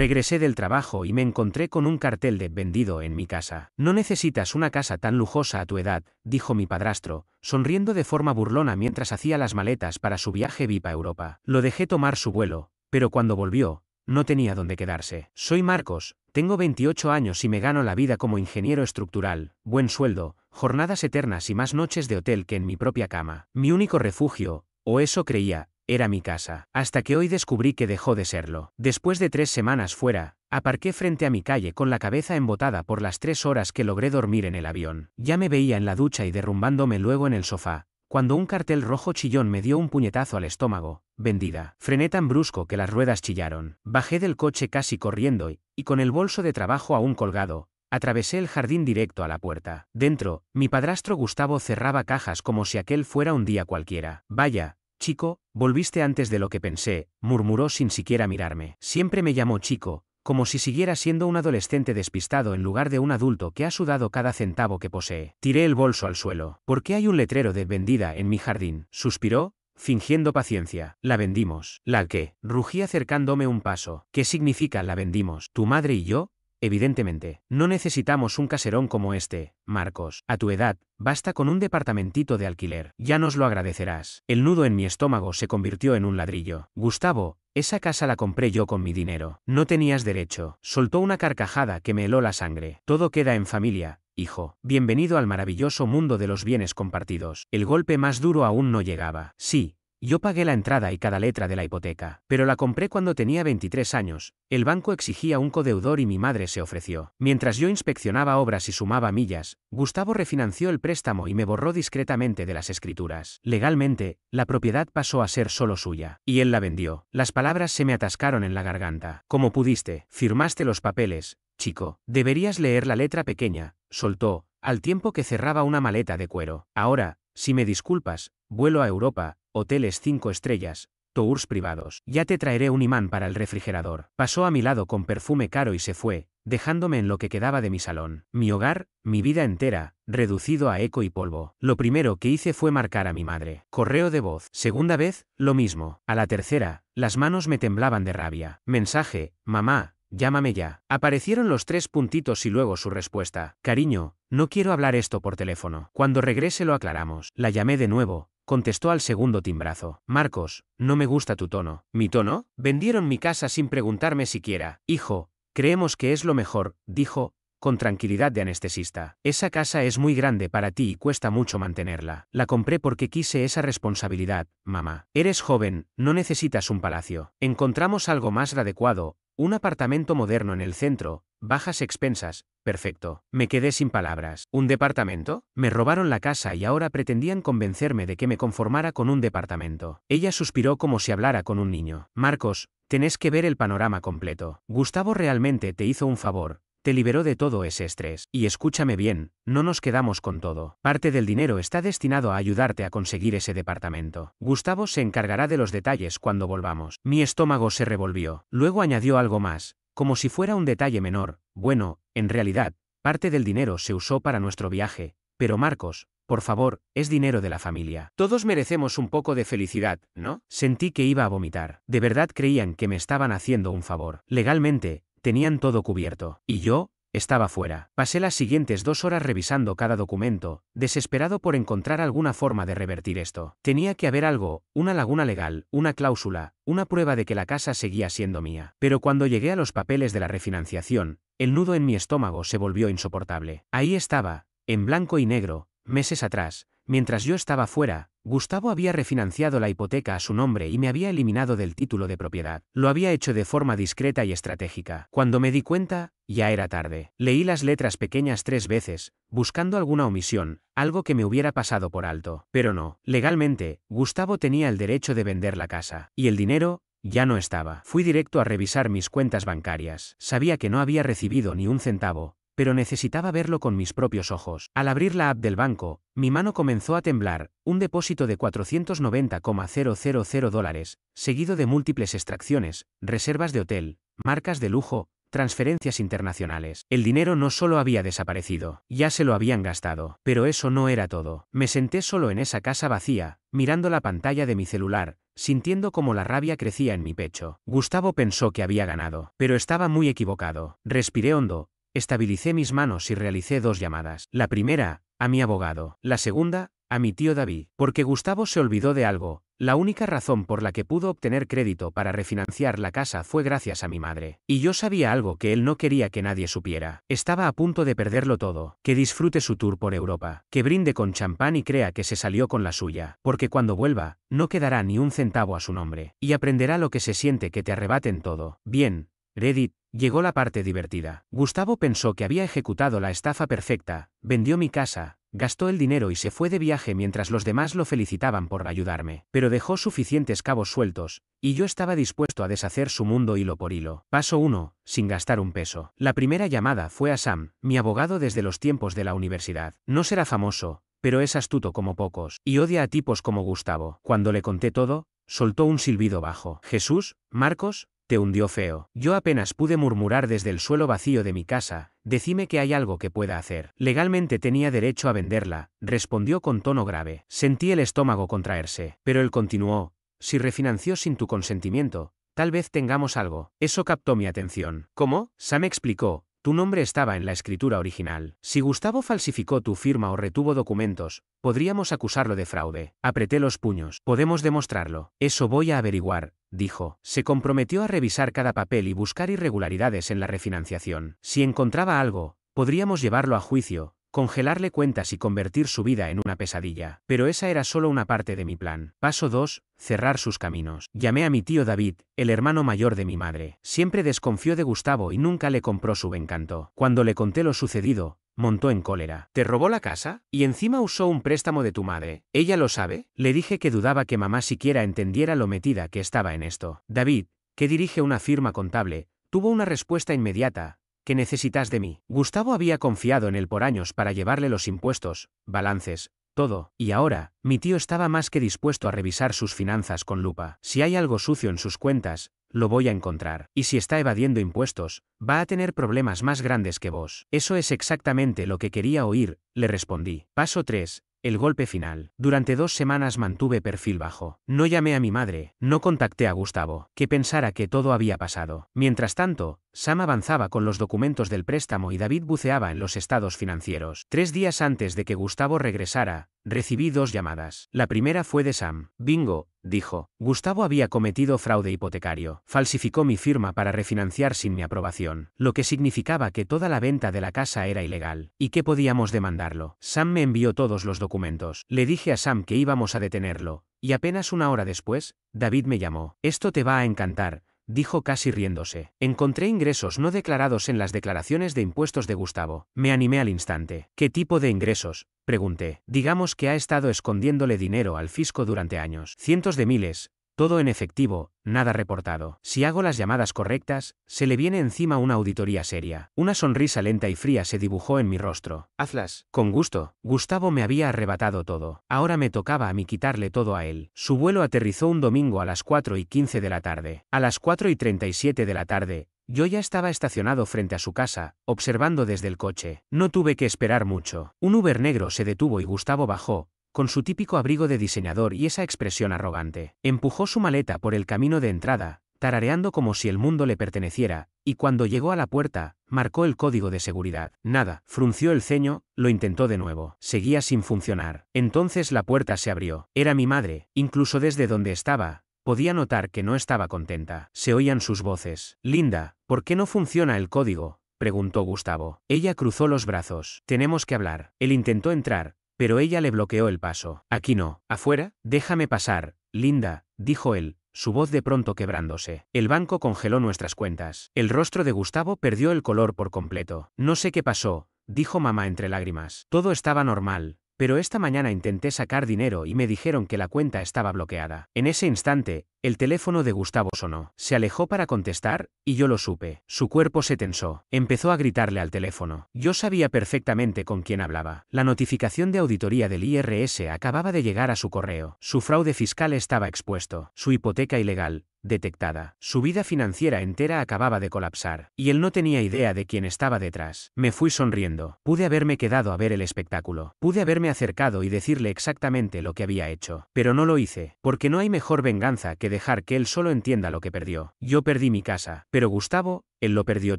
Regresé del trabajo y me encontré con un cartel de vendido en mi casa. No necesitas una casa tan lujosa a tu edad, dijo mi padrastro, sonriendo de forma burlona mientras hacía las maletas para su viaje VIP a Europa. Lo dejé tomar su vuelo, pero cuando volvió, no tenía dónde quedarse. Soy Marcos, tengo 28 años y me gano la vida como ingeniero estructural, buen sueldo, jornadas eternas y más noches de hotel que en mi propia cama. Mi único refugio, o eso creía, era mi casa, hasta que hoy descubrí que dejó de serlo. Después de 3 semanas fuera, aparqué frente a mi calle con la cabeza embotada por las 3 horas que logré dormir en el avión. Ya me veía en la ducha y derrumbándome luego en el sofá, cuando un cartel rojo chillón me dio un puñetazo al estómago. Vendida. Frené tan brusco que las ruedas chillaron. Bajé del coche casi corriendo y con el bolso de trabajo aún colgado, atravesé el jardín directo a la puerta. Dentro, mi padrastro Gustavo cerraba cajas como si aquel fuera un día cualquiera. Vaya, chico, volviste antes de lo que pensé, murmuró sin siquiera mirarme. Siempre me llamó chico, como si siguiera siendo un adolescente despistado en lugar de un adulto que ha sudado cada centavo que posee. Tiré el bolso al suelo. ¿Por qué hay un letrero de vendida en mi jardín? Suspiró, fingiendo paciencia. La vendimos. ¿La qué? Rugí acercándome un paso. ¿Qué significa la vendimos? ¿Tu madre y yo? Evidentemente, no necesitamos un caserón como este, Marcos. A tu edad, basta con un departamentito de alquiler. Ya nos lo agradecerás. El nudo en mi estómago se convirtió en un ladrillo. Gustavo, esa casa la compré yo con mi dinero. No tenías derecho. Soltó una carcajada que me heló la sangre. Todo queda en familia, hijo. Bienvenido al maravilloso mundo de los bienes compartidos. El golpe más duro aún no llegaba. Sí. Yo pagué la entrada y cada letra de la hipoteca, pero la compré cuando tenía 23 años, el banco exigía un codeudor y mi madre se ofreció. Mientras yo inspeccionaba obras y sumaba millas, Gustavo refinanció el préstamo y me borró discretamente de las escrituras. Legalmente, la propiedad pasó a ser solo suya, y él la vendió. Las palabras se me atascaron en la garganta. ¿Cómo pudiste? Firmaste los papeles, chico. Deberías leer la letra pequeña, soltó, al tiempo que cerraba una maleta de cuero. Ahora, si me disculpas, vuelo a Europa, hoteles 5 estrellas, tours privados. Ya te traeré un imán para el refrigerador. Pasó a mi lado con perfume caro y se fue, dejándome en lo que quedaba de mi salón. Mi hogar, mi vida entera, reducido a eco y polvo. Lo primero que hice fue marcar a mi madre. Correo de voz. Segunda vez, lo mismo. A la tercera, las manos me temblaban de rabia. Mensaje, mamá. Llámame ya. Aparecieron los 3 puntitos y luego su respuesta. Cariño, no quiero hablar esto por teléfono. Cuando regrese lo aclaramos. La llamé de nuevo. Contestó al segundo timbrazo. Marcos, no me gusta tu tono. ¿Mi tono? Vendieron mi casa sin preguntarme siquiera. Hijo, creemos que es lo mejor, dijo, con tranquilidad de anestesista. Esa casa es muy grande para ti y cuesta mucho mantenerla. La compré porque quise esa responsabilidad, mamá. Eres joven, no necesitas un palacio. Encontramos algo más adecuado, un apartamento moderno en el centro, bajas expensas. Perfecto. Me quedé sin palabras. ¿Un departamento? Me robaron la casa y ahora pretendían convencerme de que me conformara con un departamento. Ella suspiró como si hablara con un niño. Marcos, tenés que ver el panorama completo. Gustavo realmente te hizo un favor. Te liberó de todo ese estrés. Y escúchame bien, no nos quedamos con todo. Parte del dinero está destinado a ayudarte a conseguir ese departamento. Gustavo se encargará de los detalles cuando volvamos. Mi estómago se revolvió. Luego añadió algo más, como si fuera un detalle menor. Bueno, en realidad, parte del dinero se usó para nuestro viaje, pero Marcos, por favor, es dinero de la familia. Todos merecemos un poco de felicidad, ¿no? Sentí que iba a vomitar. De verdad creían que me estaban haciendo un favor. Legalmente, tenían todo cubierto. Y yo, estaba fuera. Pasé las siguientes 2 horas revisando cada documento, desesperado por encontrar alguna forma de revertir esto. Tenía que haber algo, una laguna legal, una cláusula, una prueba de que la casa seguía siendo mía. Pero cuando llegué a los papeles de la refinanciación, el nudo en mi estómago se volvió insoportable. Ahí estaba, en blanco y negro, meses atrás, mientras yo estaba fuera, Gustavo había refinanciado la hipoteca a su nombre y me había eliminado del título de propiedad. Lo había hecho de forma discreta y estratégica. Cuando me di cuenta, ya era tarde. Leí las letras pequeñas 3 veces, buscando alguna omisión, algo que me hubiera pasado por alto. Pero no. Legalmente, Gustavo tenía el derecho de vender la casa. Y el dinero ya no estaba. Fui directo a revisar mis cuentas bancarias. Sabía que no había recibido ni un centavo, pero necesitaba verlo con mis propios ojos. Al abrir la app del banco, mi mano comenzó a temblar, un depósito de $490,000, seguido de múltiples extracciones, reservas de hotel, marcas de lujo, transferencias internacionales. El dinero no solo había desaparecido, ya se lo habían gastado. Pero eso no era todo. Me senté solo en esa casa vacía, mirando la pantalla de mi celular, sintiendo como la rabia crecía en mi pecho. Gustavo pensó que había ganado, pero estaba muy equivocado. Respiré hondo, estabilicé mis manos y realicé 2 llamadas. La primera, a mi abogado. La segunda, a mi tío David. Porque Gustavo se olvidó de algo. La única razón por la que pudo obtener crédito para refinanciar la casa fue gracias a mi madre. Y yo sabía algo que él no quería que nadie supiera. Estaba a punto de perderlo todo. Que disfrute su tour por Europa. Que brinde con champán y crea que se salió con la suya. Porque cuando vuelva, no quedará ni un centavo a su nombre. Y aprenderá lo que se siente que te arrebaten todo. Bien, Reddit. Llegó la parte divertida. Gustavo pensó que había ejecutado la estafa perfecta, vendió mi casa, gastó el dinero y se fue de viaje mientras los demás lo felicitaban por ayudarme. Pero dejó suficientes cabos sueltos, y yo estaba dispuesto a deshacer su mundo hilo por hilo. Paso 1. Sin gastar un peso. La primera llamada fue a Sam, mi abogado desde los tiempos de la universidad. No será famoso, pero es astuto como pocos, y odia a tipos como Gustavo. Cuando le conté todo, soltó un silbido bajo. Jesús, Marcos, te hundió feo. Yo apenas pude murmurar desde el suelo vacío de mi casa, decime que hay algo que pueda hacer. Legalmente tenía derecho a venderla, respondió con tono grave. Sentí el estómago contraerse, pero él continuó, si refinanció sin tu consentimiento, tal vez tengamos algo. Eso captó mi atención. ¿Cómo? Sam explicó. Tu nombre estaba en la escritura original. Si Gustavo falsificó tu firma o retuvo documentos, podríamos acusarlo de fraude. Apreté los puños. Podemos demostrarlo. Eso voy a averiguar, dijo. Se comprometió a revisar cada papel y buscar irregularidades en la refinanciación. Si encontraba algo, podríamos llevarlo a juicio, congelarle cuentas y convertir su vida en una pesadilla. Pero esa era solo una parte de mi plan. Paso 2. Cerrar sus caminos. Llamé a mi tío David, el hermano mayor de mi madre. Siempre desconfió de Gustavo y nunca le compró su encanto. Cuando le conté lo sucedido, montó en cólera. ¿Te robó la casa? Y encima usó un préstamo de tu madre. ¿Ella lo sabe? Le dije que dudaba que mamá siquiera entendiera lo metida que estaba en esto. David, que dirige una firma contable, tuvo una respuesta inmediata. ¿Qué necesitas de mí? Gustavo había confiado en él por años para llevarle los impuestos, balances, todo, y ahora, mi tío estaba más que dispuesto a revisar sus finanzas con lupa. Si hay algo sucio en sus cuentas, lo voy a encontrar. Y si está evadiendo impuestos, va a tener problemas más grandes que vos. Eso es exactamente lo que quería oír, le respondí. Paso 3. El golpe final. Durante 2 semanas mantuve perfil bajo. No llamé a mi madre, no contacté a Gustavo, que pensara que todo había pasado. Mientras tanto, Sam avanzaba con los documentos del préstamo y David buceaba en los estados financieros. 3 días antes de que Gustavo regresara, recibí 2 llamadas. La primera fue de Sam. Bingo, dijo. Gustavo había cometido fraude hipotecario. Falsificó mi firma para refinanciar sin mi aprobación, lo que significaba que toda la venta de la casa era ilegal, y que podíamos demandarlo. Sam me envió todos los documentos. Le dije a Sam que íbamos a detenerlo, y apenas 1 hora después, David me llamó. Esto te va a encantar, dijo casi riéndose. Encontré ingresos no declarados en las declaraciones de impuestos de Gustavo. Me animé al instante. ¿Qué tipo de ingresos?, pregunté. Digamos que ha estado escondiéndole dinero al fisco durante años. Cientos de miles, todo en efectivo, nada reportado. Si hago las llamadas correctas, se le viene encima una auditoría seria. Una sonrisa lenta y fría se dibujó en mi rostro. Hazlas. Con gusto. Gustavo me había arrebatado todo. Ahora me tocaba a mí quitarle todo a él. Su vuelo aterrizó un domingo a las 4:15 de la tarde. A las 4:37 de la tarde, yo ya estaba estacionado frente a su casa, observando desde el coche. No tuve que esperar mucho. Un Uber negro se detuvo y Gustavo bajó, con su típico abrigo de diseñador y esa expresión arrogante. Empujó su maleta por el camino de entrada, tarareando como si el mundo le perteneciera, y cuando llegó a la puerta, marcó el código de seguridad. Nada, frunció el ceño, lo intentó de nuevo. Seguía sin funcionar. Entonces la puerta se abrió. Era mi madre. Incluso desde donde estaba, podía notar que no estaba contenta. Se oían sus voces. Linda, ¿por qué no funciona el código?, preguntó Gustavo. Ella cruzó los brazos. Tenemos que hablar. Él intentó entrar, pero ella le bloqueó el paso. Aquí no. ¿Afuera? Déjame pasar, Linda, dijo él, su voz de pronto quebrándose. El banco congeló nuestras cuentas. El rostro de Gustavo perdió el color por completo. No sé qué pasó, dijo mamá entre lágrimas. Todo estaba normal, pero esta mañana intenté sacar dinero y me dijeron que la cuenta estaba bloqueada. En ese instante, el teléfono de Gustavo sonó. Se alejó para contestar, y yo lo supe. Su cuerpo se tensó. Empezó a gritarle al teléfono. Yo sabía perfectamente con quién hablaba. La notificación de auditoría del IRS acababa de llegar a su correo. Su fraude fiscal estaba expuesto. Su hipoteca ilegal, detectada. Su vida financiera entera acababa de colapsar, y él no tenía idea de quién estaba detrás. Me fui sonriendo. Pude haberme quedado a ver el espectáculo. Pude haberme acercado y decirle exactamente lo que había hecho. Pero no lo hice, porque no hay mejor venganza que dejar que él solo entienda lo que perdió. Yo perdí mi casa, pero Gustavo, él lo perdió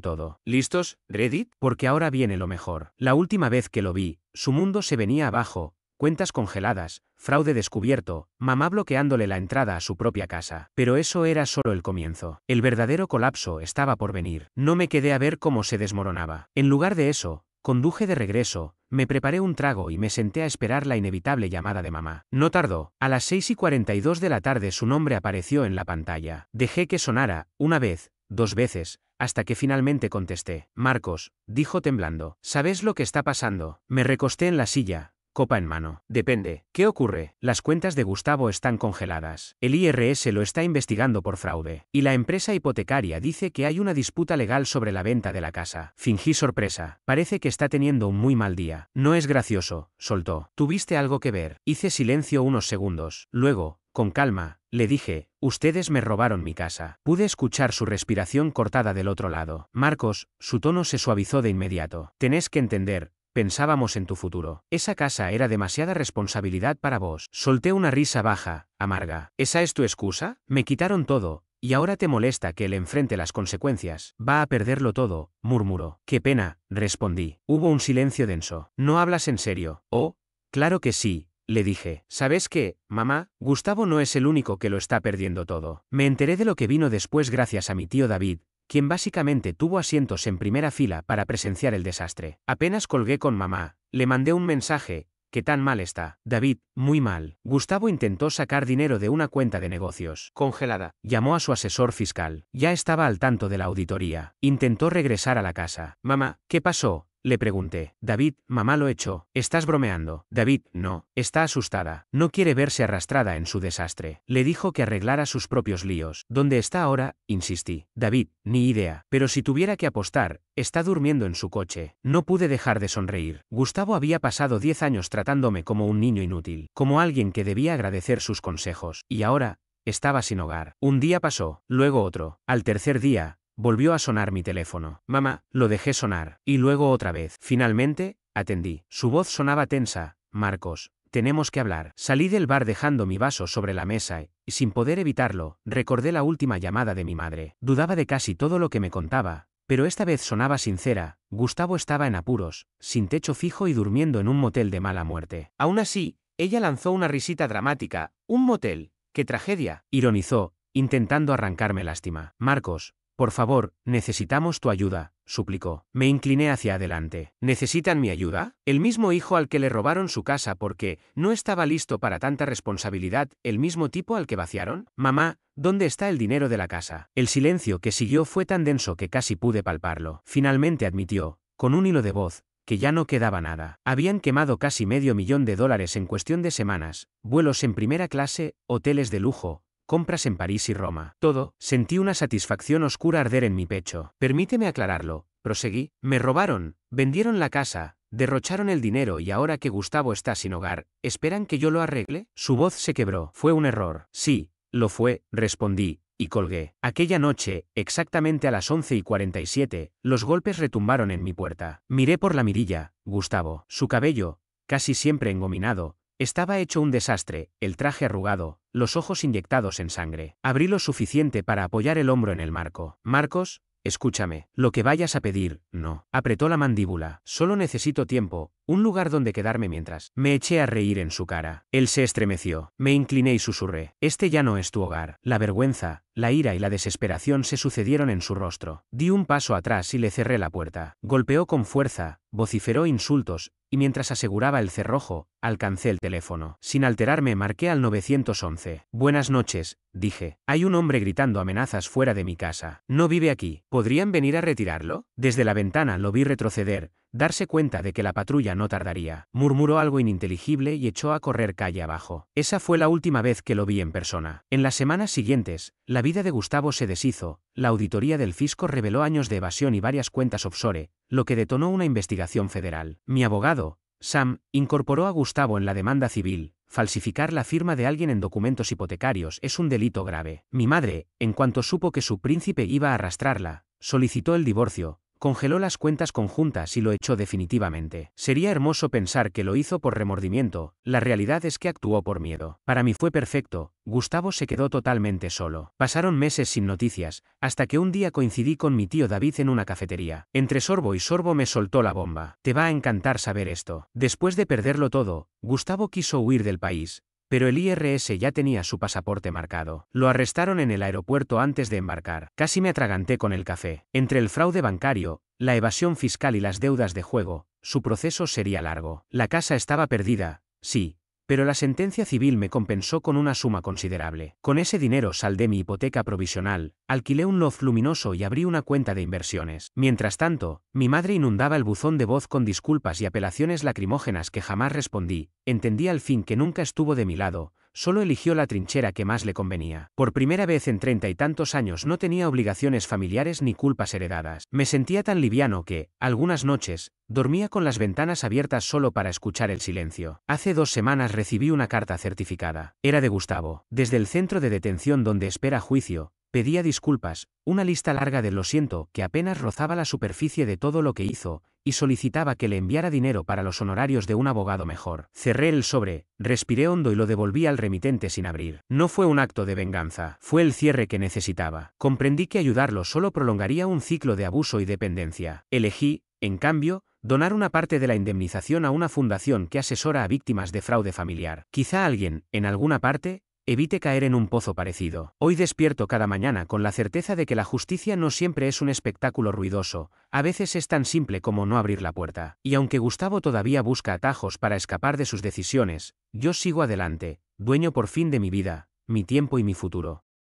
todo. ¿Listos, Reddit? Porque ahora viene lo mejor. La última vez que lo vi, su mundo se venía abajo. Cuentas congeladas, fraude descubierto, mamá bloqueándole la entrada a su propia casa. Pero eso era solo el comienzo. El verdadero colapso estaba por venir. No me quedé a ver cómo se desmoronaba. En lugar de eso, conduje de regreso, me preparé un trago y me senté a esperar la inevitable llamada de mamá. No tardó. A las 6:42 de la tarde su nombre apareció en la pantalla. Dejé que sonara, una vez, dos veces, hasta que finalmente contesté. Marcos, dijo temblando. ¿Sabes lo que está pasando? Me recosté en la silla, copa en mano. Depende. ¿Qué ocurre? Las cuentas de Gustavo están congeladas. El IRS lo está investigando por fraude. Y la empresa hipotecaria dice que hay una disputa legal sobre la venta de la casa. Fingí sorpresa. Parece que está teniendo un muy mal día. No es gracioso, soltó. ¿Tuviste algo que ver? Hice silencio unos segundos. Luego, con calma, le dije, ustedes me robaron mi casa. Pude escuchar su respiración cortada del otro lado. Marcos, su tono se suavizó de inmediato. Tenés que entender. Pensábamos en tu futuro. Esa casa era demasiada responsabilidad para vos. Solté una risa baja, amarga. ¿Esa es tu excusa? Me quitaron todo, y ahora te molesta que él enfrente las consecuencias. Va a perderlo todo, murmuró. Qué pena, respondí. Hubo un silencio denso. ¿No hablas en serio? Oh, claro que sí, le dije. ¿Sabes qué, mamá? Gustavo no es el único que lo está perdiendo todo. Me enteré de lo que vino después gracias a mi tío David, quien básicamente tuvo asientos en primera fila para presenciar el desastre. Apenas colgué con mamá, le mandé un mensaje. ¿Qué tan mal está? David, muy mal. Gustavo intentó sacar dinero de una cuenta de negocios congelada. Llamó a su asesor fiscal. Ya estaba al tanto de la auditoría. Intentó regresar a la casa. Mamá, ¿qué pasó? Le pregunté. David, mamá lo echó. ¿Estás bromeando? David, no. Está asustada. No quiere verse arrastrada en su desastre. Le dijo que arreglara sus propios líos. ¿Dónde está ahora? Insistí. David, ni idea. Pero si tuviera que apostar, está durmiendo en su coche. No pude dejar de sonreír. Gustavo había pasado 10 años tratándome como un niño inútil, como alguien que debía agradecer sus consejos. Y ahora, estaba sin hogar. Un día pasó, luego otro. Al tercer día, volvió a sonar mi teléfono. Mamá, lo dejé sonar. Y luego otra vez. Finalmente, atendí. Su voz sonaba tensa. Marcos, tenemos que hablar. Salí del bar dejando mi vaso sobre la mesa y, sin poder evitarlo, recordé la última llamada de mi madre. Dudaba de casi todo lo que me contaba, pero esta vez sonaba sincera. Gustavo estaba en apuros, sin techo fijo y durmiendo en un motel de mala muerte. Aún así, ella lanzó una risita dramática. ¿Un motel? ¡Qué tragedia!, ironizó, intentando arrancarme lástima. Marcos, por favor, necesitamos tu ayuda, suplicó. Me incliné hacia adelante. ¿Necesitan mi ayuda? El mismo hijo al que le robaron su casa porque no estaba listo para tanta responsabilidad, el mismo tipo al que vaciaron. Mamá, ¿dónde está el dinero de la casa? El silencio que siguió fue tan denso que casi pude palparlo. Finalmente admitió, con un hilo de voz, que ya no quedaba nada. Habían quemado casi $500,000 en cuestión de semanas, vuelos en primera clase, hoteles de lujo, compras en París y Roma. Todo. Sentí una satisfacción oscura arder en mi pecho. Permíteme aclararlo, proseguí. Me robaron, vendieron la casa, derrocharon el dinero y ahora que Gustavo está sin hogar, ¿esperan que yo lo arregle? Su voz se quebró. Fue un error. Sí, lo fue, respondí, y colgué. Aquella noche, exactamente a las 11:47, los golpes retumbaron en mi puerta. Miré por la mirilla. Gustavo. Su cabello, casi siempre engominado, estaba hecho un desastre, el traje arrugado, los ojos inyectados en sangre. Abrí lo suficiente para apoyar el hombro en el marco. Marcos, escúchame. Lo que vayas a pedir, no. Apretó la mandíbula. Solo necesito tiempo, un lugar donde quedarme mientras. Me eché a reír en su cara. Él se estremeció. Me incliné y susurré. Este ya no es tu hogar. La vergüenza, la ira y la desesperación se sucedieron en su rostro. Di un paso atrás y le cerré la puerta. Golpeó con fuerza, vociferó insultos, y mientras aseguraba el cerrojo, alcancé el teléfono. Sin alterarme marqué al 911. Buenas noches, dije. Hay un hombre gritando amenazas fuera de mi casa. No vive aquí. ¿Podrían venir a retirarlo? Desde la ventana lo vi retroceder, darse cuenta de que la patrulla no tardaría. Murmuró algo ininteligible y echó a correr calle abajo. Esa fue la última vez que lo vi en persona. En las semanas siguientes, la vida de Gustavo se deshizo. La auditoría del fisco reveló años de evasión y varias cuentas offshore, lo que detonó una investigación federal. Mi abogado, Sam incorporó a Gustavo en la demanda civil. Falsificar la firma de alguien en documentos hipotecarios es un delito grave. Mi madre, en cuanto supo que su príncipe iba a arrastrarla, solicitó el divorcio, congeló las cuentas conjuntas y lo echó definitivamente. Sería hermoso pensar que lo hizo por remordimiento, la realidad es que actuó por miedo. Para mí fue perfecto, Gustavo se quedó totalmente solo. Pasaron meses sin noticias, hasta que un día coincidí con mi tío David en una cafetería. Entre sorbo y sorbo me soltó la bomba. Te va a encantar saber esto. Después de perderlo todo, Gustavo quiso huir del país, pero el IRS ya tenía su pasaporte marcado. Lo arrestaron en el aeropuerto antes de embarcar. Casi me atraganté con el café. Entre el fraude bancario, la evasión fiscal y las deudas de juego, su proceso sería largo. La casa estaba perdida, sí, pero la sentencia civil me compensó con una suma considerable. Con ese dinero saldé mi hipoteca provisional, alquilé un loft luminoso y abrí una cuenta de inversiones. Mientras tanto, mi madre inundaba el buzón de voz con disculpas y apelaciones lacrimógenas que jamás respondí. Entendí al fin que nunca estuvo de mi lado, solo eligió la trinchera que más le convenía. Por primera vez en 30 y tantos años no tenía obligaciones familiares ni culpas heredadas. Me sentía tan liviano que, algunas noches, dormía con las ventanas abiertas solo para escuchar el silencio. Hace 2 semanas recibí una carta certificada. Era de Gustavo. Desde el centro de detención donde espera juicio, pedía disculpas, una lista larga de lo siento que apenas rozaba la superficie de todo lo que hizo, y solicitaba que le enviara dinero para los honorarios de un abogado mejor. Cerré el sobre, respiré hondo y lo devolví al remitente sin abrir. No fue un acto de venganza, fue el cierre que necesitaba. Comprendí que ayudarlo solo prolongaría un ciclo de abuso y dependencia. Elegí, en cambio, donar una parte de la indemnización a una fundación que asesora a víctimas de fraude familiar. Quizá alguien, en alguna parte, evite caer en un pozo parecido. Hoy despierto cada mañana con la certeza de que la justicia no siempre es un espectáculo ruidoso, a veces es tan simple como no abrir la puerta. Y aunque Gustavo todavía busca atajos para escapar de sus decisiones, yo sigo adelante, dueño por fin de mi vida, mi tiempo y mi futuro.